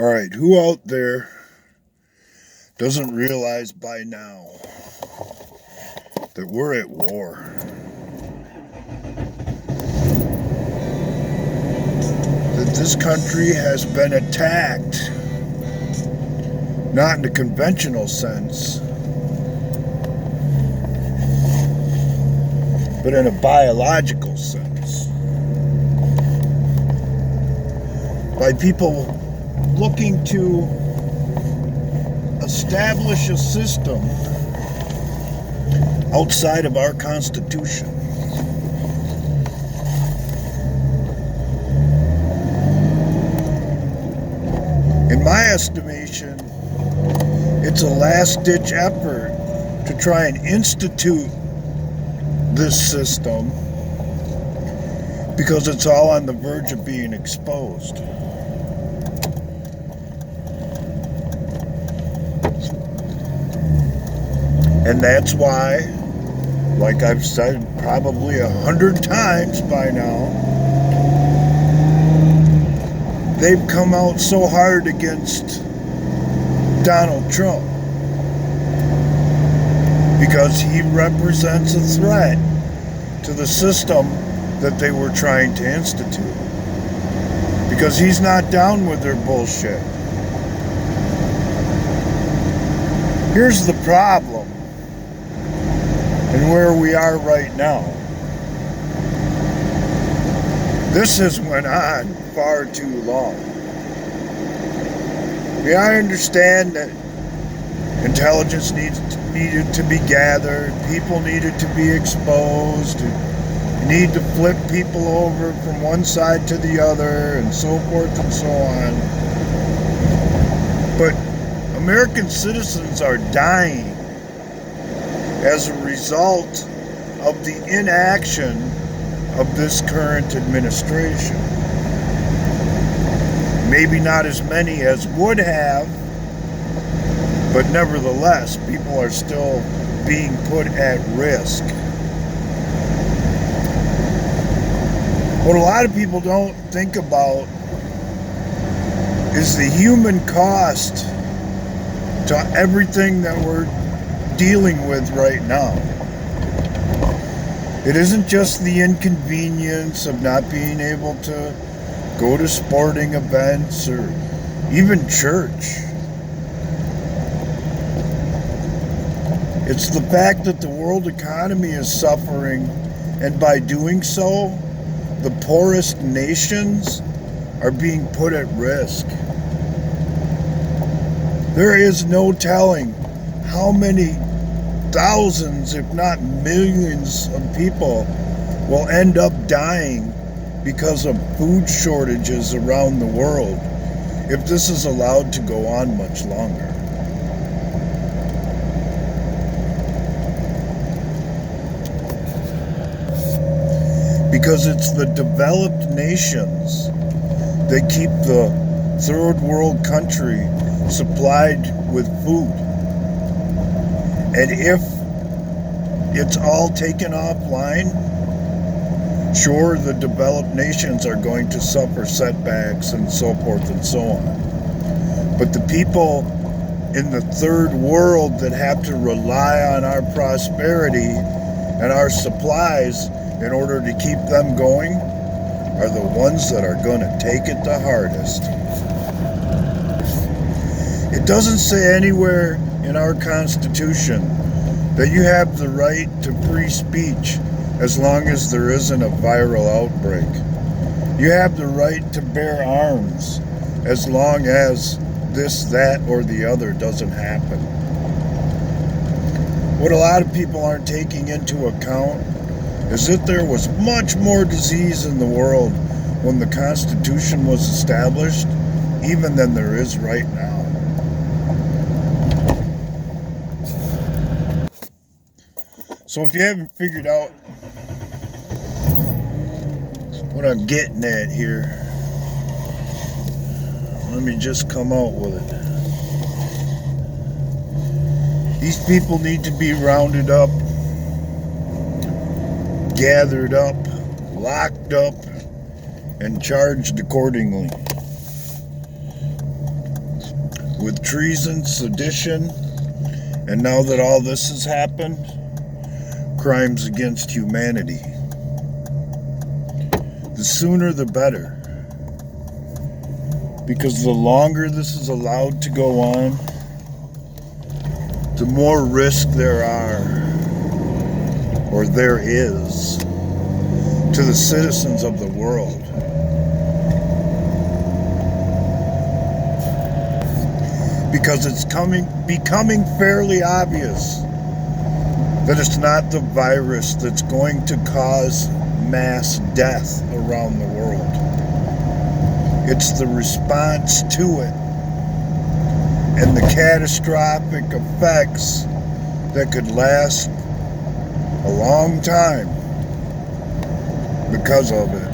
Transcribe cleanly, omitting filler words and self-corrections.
All right, who out there doesn't realize by now that we're at war? That this country has been attacked, not in the conventional sense, but in a biological sense, by people looking to establish a system outside of our Constitution. In my estimation, it's a last-ditch effort to try and institute this system because it's all on the verge of being exposed. And that's why, like I've said probably 100 times by now, they've come out so hard against Donald Trump because he represents a threat to the system that they were trying to institute, because he's not down with their bullshit. Here's the problem and where we are right now. This has went on far too long. I understand that intelligence needed to be gathered, people needed to be exposed, you need to flip people over from one side to the other, and so forth and so on. But American citizens are dying as a result of the inaction of this current administration. Maybe not as many as would have, but nevertheless, people are still being put at risk. What a lot of people don't think about is the human cost to everything that we're dealing with right now. It isn't just the inconvenience of not being able to go to sporting events or even church. It's the fact that the world economy is suffering, and by doing so, the poorest nations are being put at risk. There is no telling how many thousands, if not millions, of people will end up dying because of food shortages around the world if this is allowed to go on much longer. Because it's the developed nations that keep the third world country supplied with food. And if it's all taken offline, sure, the developed nations are going to suffer setbacks and so forth and so on. But the people in the third world that have to rely on our prosperity and our supplies in order to keep them going are the ones that are going to take it the hardest. It doesn't say anywhere in our Constitution that you have the right to free speech as long as there isn't a viral outbreak. You have the right to bear arms as long as this, that, or the other doesn't happen. What a lot of people aren't taking into account is that there was much more disease in the world when the Constitution was established, even than there is right now. So if you haven't figured out what I'm getting at here, let me just come out with it. These people need to be rounded up, gathered up, locked up, and charged accordingly. with treason, sedition, and now that all this has happened, crimes against humanity. The sooner the better. Because the longer this is allowed to go on, the more risk there is, to the citizens of the world. Because it's becoming fairly obvious that it's not the virus that's going to cause mass death around the world. It's the response to it and the catastrophic effects that could last a long time because of it.